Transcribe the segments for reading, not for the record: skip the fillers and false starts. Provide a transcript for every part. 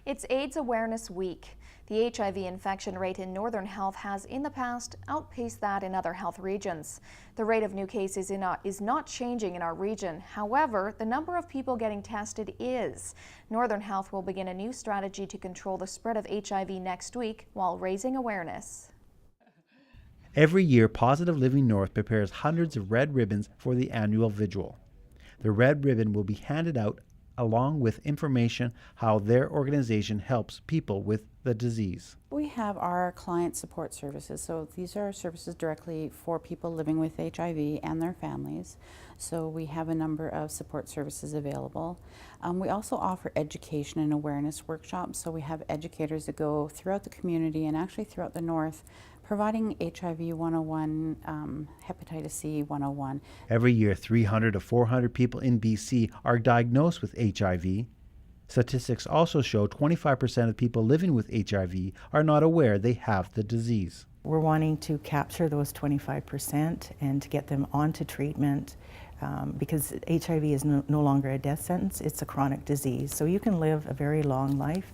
It's AIDS Awareness Week. The HIV infection rate in Northern Health has in the past outpaced that in other health regions. The rate of new cases is not changing in our region. However, the number of people getting tested is. Northern Health will begin a new strategy to control the spread of HIV next week while raising awareness. Every year, Positive Living North prepares hundreds of red ribbons for the annual vigil. The red ribbon will be handed out along with information how their organization helps people with the disease. We have our client support services, so these are services directly for people living with HIV and their families. So we have a number of support services available. We also offer education and awareness workshops, so we have educators that go throughout the community and actually throughout the north providing HIV 101, hepatitis C 101. Every year, 300 to 400 people in BC are diagnosed with HIV. Statistics also show 25% of people living with HIV are not aware they have the disease. We're wanting to capture those 25% and to get them onto treatment because HIV is no longer a death sentence, it's a chronic disease. So you can live a very long life.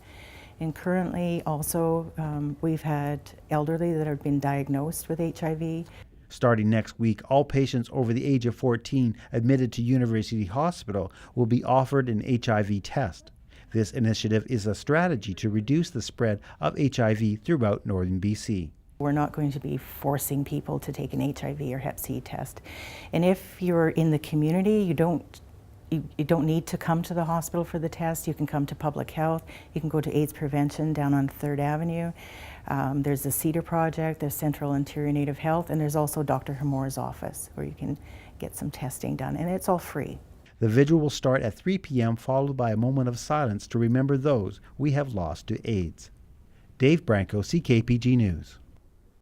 And currently also we've had elderly that have been diagnosed with HIV. Starting next week, all patients over the age of 14 admitted to University Hospital will be offered an HIV test. This initiative is a strategy to reduce the spread of HIV throughout northern BC. We're not going to be forcing people to take an HIV or Hep C test. And if you're in the community, you don't need to come to the hospital for the test. You can come to public health. You can go to AIDS prevention down on 3rd Avenue. There's the Cedar Project, there's Central Interior Native Health, and there's also Dr. Hamore's office where you can get some testing done, and it's all free. The vigil will start at 3 p.m. followed by a moment of silence to remember those we have lost to AIDS. Dave Branco, CKPG News.